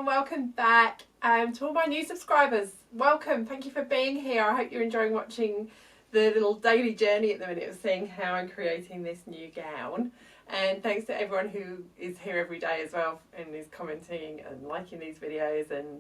everyone, welcome back. To all my new subscribers, welcome, thank you for being here. I hope you're enjoying watching the little daily journey at the minute of seeing how I'm creating this new gown. And thanks to everyone who is here every day as well and is commenting and liking these videos and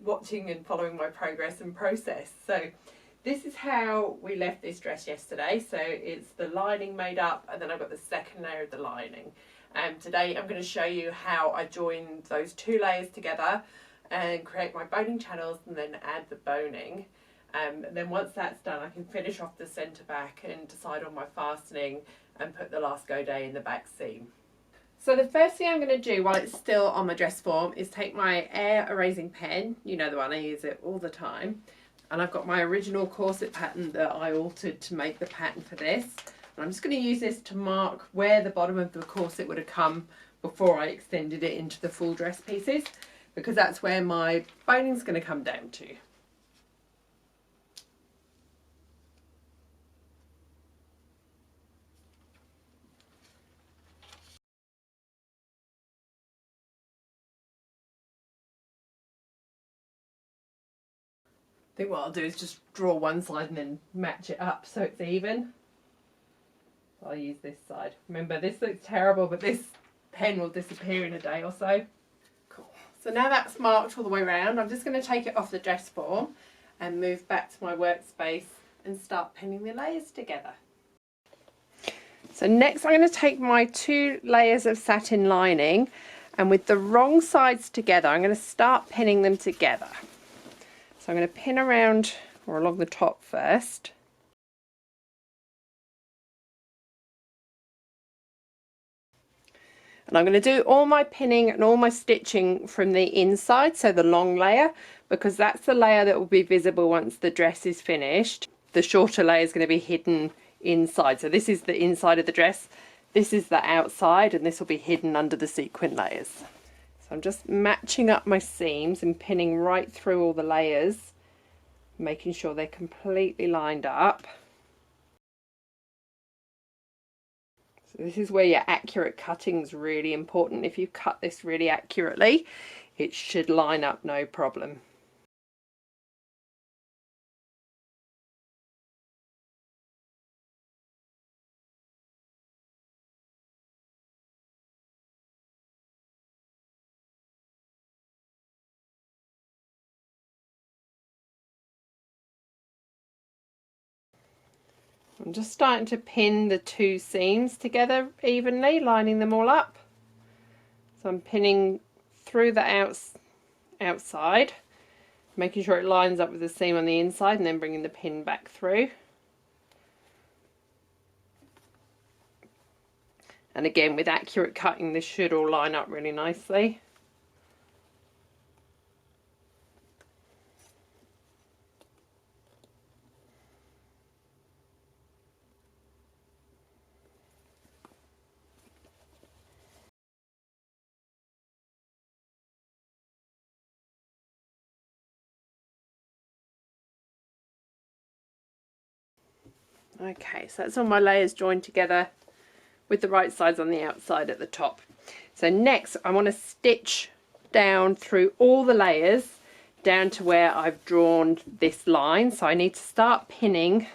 watching and following my progress and process. So this is how we left this dress yesterday. So it's the lining made up and then I've got the second layer of the lining. Today I'm going to show you how I join those two layers together and create my boning channels and then add the boning. And then once that's done, I can finish off the centre back and decide on my fastening and put the last go day in the back seam. So the first thing I'm going to do while it's still on my dress form is take my air erasing pen, you know the one, I use it all the time, and I've got my original corset pattern that I altered to make the pattern for this. And I'm just going to use this to mark where the bottom of the corset would have come before I extended it into the full dress pieces, because that's where my boning is going to come down to. I think what I'll do is just draw one side and then match it up so it's even. I'll use this side. Remember, this looks terrible, but this pen will disappear in a day or so. Cool. So now that's marked all the way around, I'm just going to take it off the dress form and move back to my workspace and start pinning the layers together. So next I'm going to take my two layers of satin lining, and with the wrong sides together I'm going to start pinning them together. So I'm going to pin around or along the top first. And I'm going to do all my pinning and all my stitching from the inside, so the long layer, because that's the layer that will be visible once the dress is finished. The shorter layer is going to be hidden inside. So this is the inside of the dress, this is the outside, and this will be hidden under the sequin layers. So I'm just matching up my seams and pinning right through all the layers, making sure they're completely lined up. So this is where your accurate cutting is really important. If you cut this really accurately, it should line up no problem. I'm just starting to pin the two seams together evenly, lining them all up. So I'm pinning through the outside, making sure it lines up with the seam on the inside, and then bringing the pin back through. And again, with accurate cutting, this should all line up really nicely. Okay, so that's all my layers joined together with the right sides on the outside at the top. So next I want to stitch down through all the layers down to where I've drawn this line. So I need to start pinning.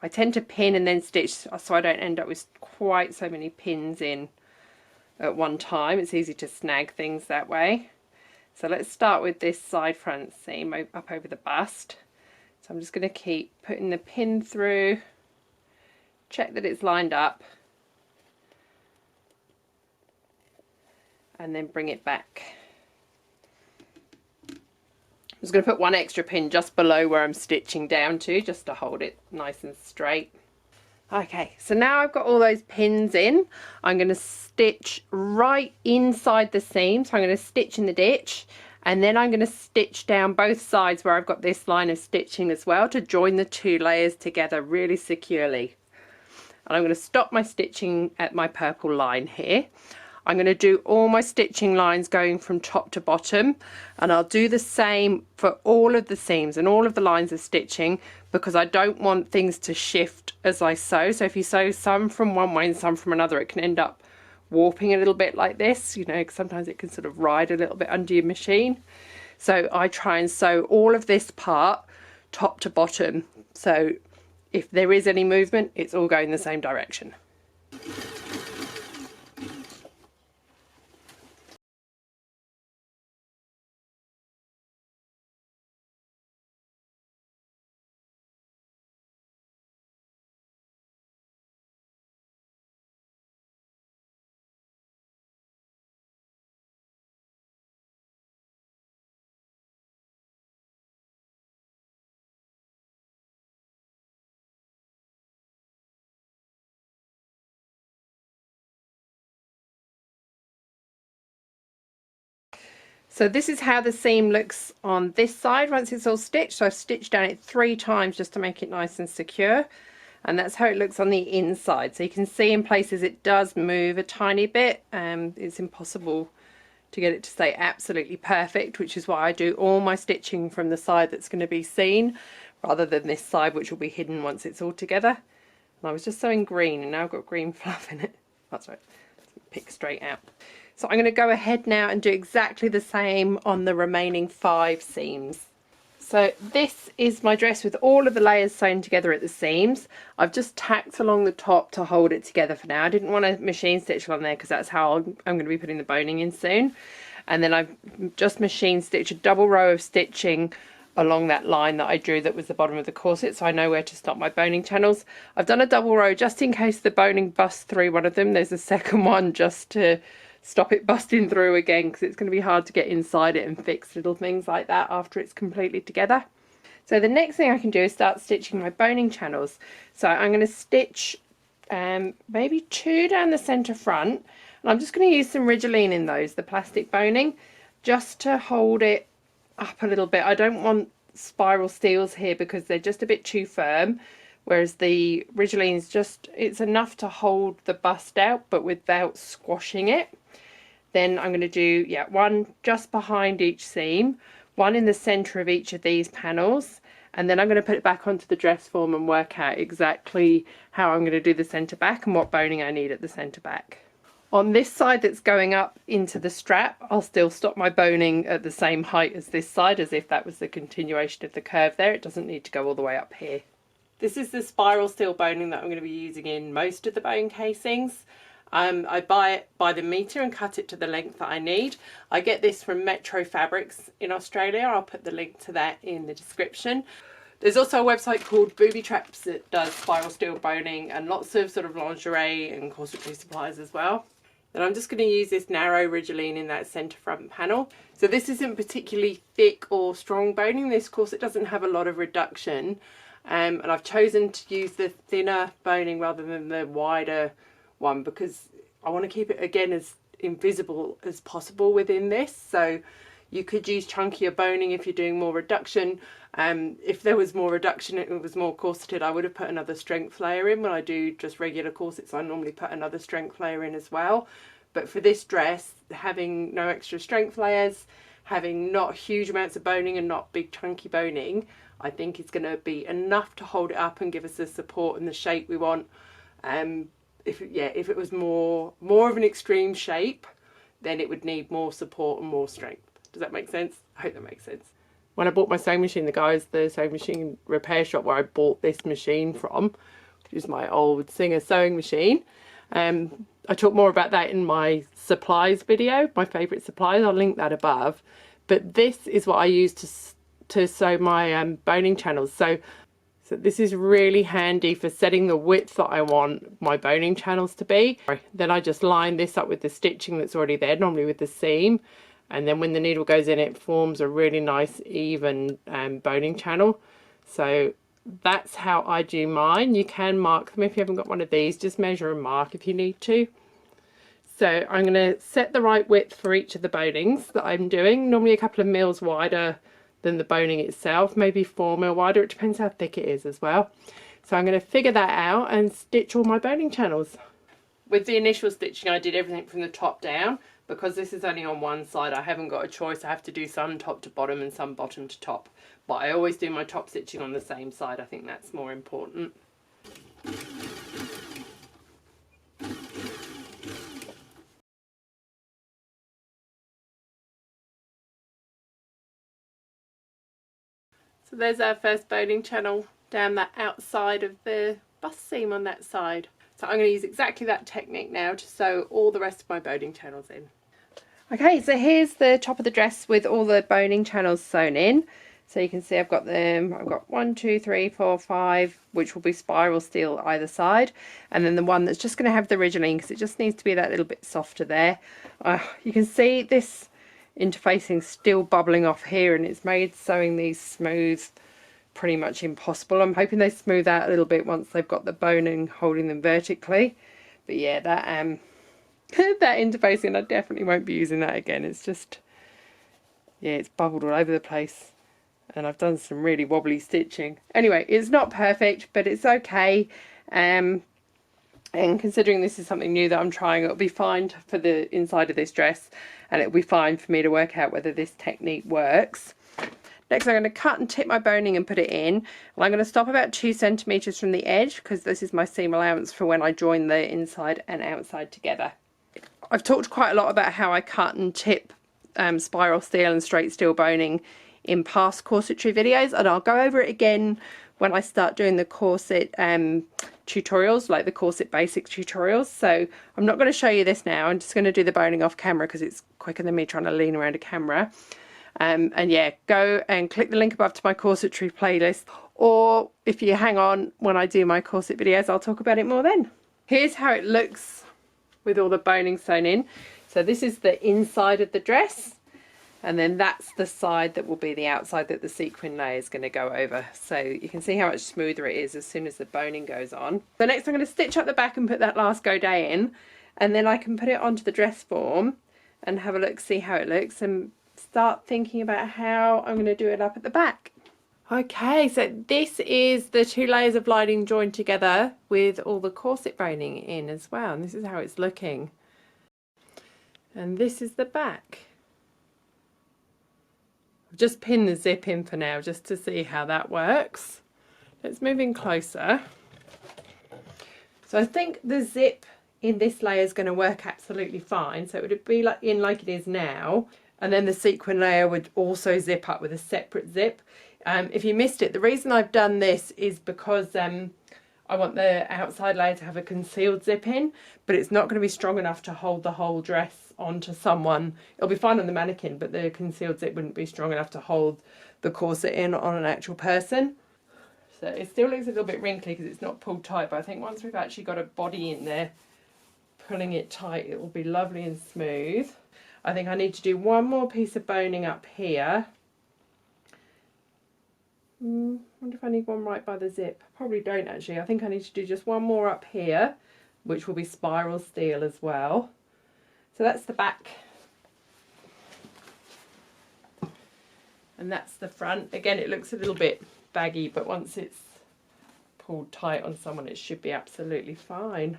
I tend to pin and then stitch so I don't end up with quite so many pins in at one time. It's easy to snag things that way. So let's start with this side front seam up over the bust. So I'm just going to keep putting the pin through, check that it's lined up, and then bring it back. I'm just going to put one extra pin just below where I'm stitching down to, just to hold it nice and straight. Okay, so now I've got all those pins in, I'm going to stitch right inside the seam. So I'm going to stitch in the ditch, and then I'm going to stitch down both sides where I've got this line of stitching as well to join the two layers together really securely. And I'm going to stop my stitching at my purple line here. I'm going to do all my stitching lines going from top to bottom, and I'll do the same for all of the seams and all of the lines of stitching, because I don't want things to shift as I sew. So if you sew some from one way and some from another, it can end up warping a little bit like this, you know, 'cause sometimes it can sort of ride a little bit under your machine. So I try and sew all of this part top to bottom, so if there is any movement, it's all going the same direction. So this is how the seam looks on this side once it's all stitched. So I've stitched down it 3 times just to make it nice and secure. And that's how it looks on the inside. So you can see in places it does move a tiny bit. It's impossible to get it to stay absolutely perfect, which is why I do all my stitching from the side that's going to be seen rather than this side, which will be hidden once it's all together. And I was just sewing green and now I've got green fluff in it. That's right, pick straight out. So I'm going to go ahead now and do exactly the same on the remaining 5 seams. So this is my dress with all of the layers sewn together at the seams. I've just tacked along the top to hold it together for now. I didn't want to machine stitch on there because that's how I'm going to be putting the boning in soon. And then I've just machine stitched a double row of stitching along that line that I drew that was the bottom of the corset, so I know where to stop my boning channels. I've done a double row just in case the boning busts through one of them. There's a second one just to stop it busting through again, because it's going to be hard to get inside it and fix little things like that after it's completely together. So the next thing I can do is start stitching my boning channels. So I'm going to stitch maybe 2 down the centre front, and I'm just going to use some Ridgeline in those, the plastic boning, just to hold it up a little bit. I don't want spiral steels here because they're just a bit too firm, whereas the Ridgeline's just, it's enough to hold the bust out but without squashing it. Then I'm going to do, one just behind each seam, one in the centre of each of these panels, and then I'm going to put it back onto the dress form and work out exactly how I'm going to do the centre back and what boning I need at the centre back. On this side that's going up into the strap, I'll still stop my boning at the same height as this side, as if that was the continuation of the curve there. It doesn't need to go all the way up here. This is the spiral steel boning that I'm going to be using in most of the bone casings. I buy it by the metre and cut it to the length that I need. I get this from Metro Fabrics in Australia. I'll put the link to that in the description. There's also a website called Booby Traps that does spiral steel boning, and lots of sort of lingerie and corsetry supplies as well. Then I'm just going to use this narrow Ridgeline in that centre front panel. So this isn't particularly thick or strong boning. This corset doesn't have a lot of reduction, and I've chosen to use the thinner boning rather than the wider one because I want to keep it again as invisible as possible within this. So you could use chunkier boning if you're doing more reduction. If there was more reduction and it was more corseted, I would have put another strength layer in. When I do just regular corsets, I normally put another strength layer in as well. But for this dress, having no extra strength layers, having not huge amounts of boning and not big chunky boning, I think it's going to be enough to hold it up and give us the support and the shape we want. If it was more of an extreme shape, then it would need more support and more strength. Does that make sense? I hope that makes sense. When I bought my sewing machine, the guys at the sewing machine repair shop where I bought this machine from, which is my old Singer sewing machine, I talk more about that in my supplies video, my favourite supplies. I'll link that above. But this is what I use to sew my boning channels. So this is really handy for setting the width that I want my boning channels to be. Then I just line this up with the stitching that's already there, normally with the seam. And then when the needle goes in, it forms a really nice even boning channel. So that's how I do mine. You can mark them if you haven't got one of these. Just measure and mark if you need to. So I'm going to set the right width for each of the bonings that I'm doing. Normally a couple of mils wider than the boning itself, maybe 4 mil wider. It depends how thick it is as well. So I'm going to figure that out and stitch all my boning channels. With the initial stitching, I did everything from the top down. Because this is only on one side, I haven't got a choice. I have to do some top to bottom and some bottom to top. But I always do my top stitching on the same side. I think that's more important. So there's our first boning channel down that outside of the bust seam on that side. So I'm going to use exactly that technique now to sew all the rest of my boning channels in. Okay, so here's the top of the dress with all the boning channels sewn in. So you can see I've got 1, 2, 3, 4, 5, which will be spiral steel either side, and then the one that's just going to have the ridgeline because it just needs to be that little bit softer there. You can see this interfacing still bubbling off here, and it's made sewing these smooth pretty much impossible. I'm hoping they smooth out a little bit once they've got the boning holding them vertically. But yeah, that that interfacing, I definitely won't be using that again. It's just, yeah, it's bubbled all over the place, and I've done some really wobbly stitching. Anyway, it's not perfect, but it's okay. And considering this is something new that I'm trying, it'll be fine for the inside of this dress, and it'll be fine for me to work out whether this technique works. Next, I'm going to cut and tip my boning and put it in, and I'm going to stop about 2 centimeters from the edge because this is my seam allowance for when I join the inside and outside together. I've talked quite a lot about how I cut and tip spiral steel and straight steel boning in past corsetry videos, and I'll go over it again when I start doing the corset tutorials, like the corset basics tutorials. So I'm not going to show you this now. I'm just going to do the boning off camera because it's quicker than me trying to lean around a camera. And yeah, go and click the link above to my corsetry playlist, or if you hang on when I do my corset videos, I'll talk about it more then. Here's how it looks with all the boning sewn in. So this is the inside of the dress, and then that's the side that will be the outside that the sequin layer is going to go over. So you can see how much smoother it is as soon as the boning goes on. So next I'm going to stitch up the back and put that last godet in, and then I can put it onto the dress form and have a look, see how it looks, and start thinking about how I'm going to do it up at the back. Okay, so this is the 2 layers of lining joined together with all the corset boning in as well, and this is how it's looking. And this is the back. I've just pinned the zip in for now just to see how that works. Let's move in closer. So I think the zip in this layer is going to work absolutely fine, so it would be like it is now. And then the sequin layer would also zip up with a separate zip. If you missed it, the reason I've done this is because I want the outside layer to have a concealed zip in, but it's not going to be strong enough to hold the whole dress onto someone. It'll be fine on the mannequin, but the concealed zip wouldn't be strong enough to hold the corset in on an actual person. So it still looks a little bit wrinkly because it's not pulled tight, but I think once we've actually got a body in there, pulling it tight, it will be lovely and smooth. I think I need to do one more piece of boning up here. Wonder if I need one right by the zip. Probably don't actually. I think I need to do just one more up here, which will be spiral steel as well. So that's the back. And that's the front. Again, it looks a little bit baggy, but once it's pulled tight on someone, it should be absolutely fine.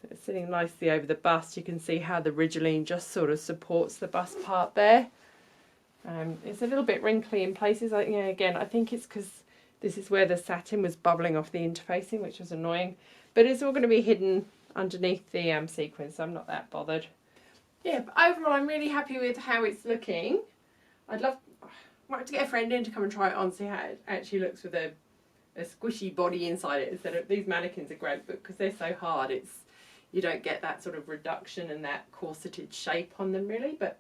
So it's sitting nicely over the bust. You can see how the ridgeline just sort of supports the bust part there. It's a little bit wrinkly in places. Again, I think it's because this is where the satin was bubbling off the interfacing, which was annoying. But it's all going to be hidden underneath the sequin, so I'm not that bothered. Yeah, but overall I'm really happy with how it's looking. I'd like to get a friend in to come and try it on, see how it actually looks with a squishy body inside it. Instead of, these mannequins are great, but because they're so hard, you don't get that sort of reduction and that corseted shape on them really, but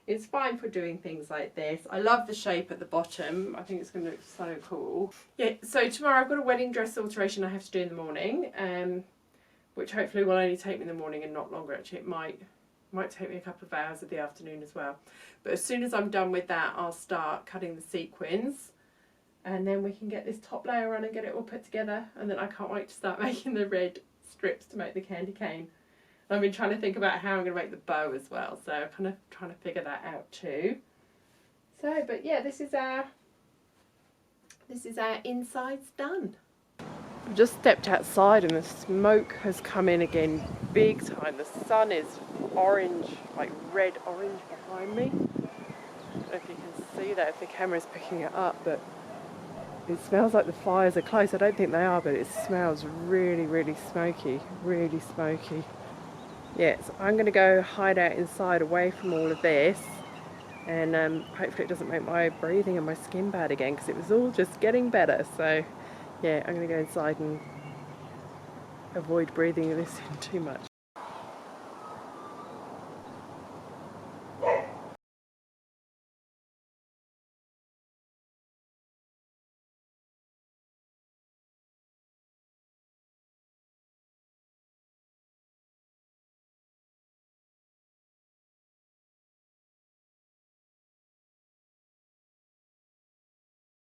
it's fine for doing things like this. I love the shape at the bottom. I think it's going to look so cool. Yeah, so tomorrow I've got a wedding dress alteration I have to do in the morning, which hopefully will only take me in the morning and not longer. Actually, it might take me a couple of hours of the afternoon as well. But as soon as I'm done with that, I'll start cutting the sequins, and then we can get this top layer on and get it all put together. And then I can't wait to start making the red strips to make the candy cane. I've been trying to think about how I'm going to make the bow as well, so I'm kind of trying to figure that out too. So, but yeah, this is our insides done. I've just stepped outside and the smoke has come in again big time. The sun is orange, like red orange behind me. I don't know if you can see that, if the camera's picking it up, but it smells like the fires are close. I don't think they are, but it smells really, really smoky, really smoky. Yeah, so I'm going to go hide out inside away from all of this, and hopefully it doesn't make my breathing and my skin bad again, because it was all just getting better. So yeah, I'm going to go inside and avoid breathing this in too much.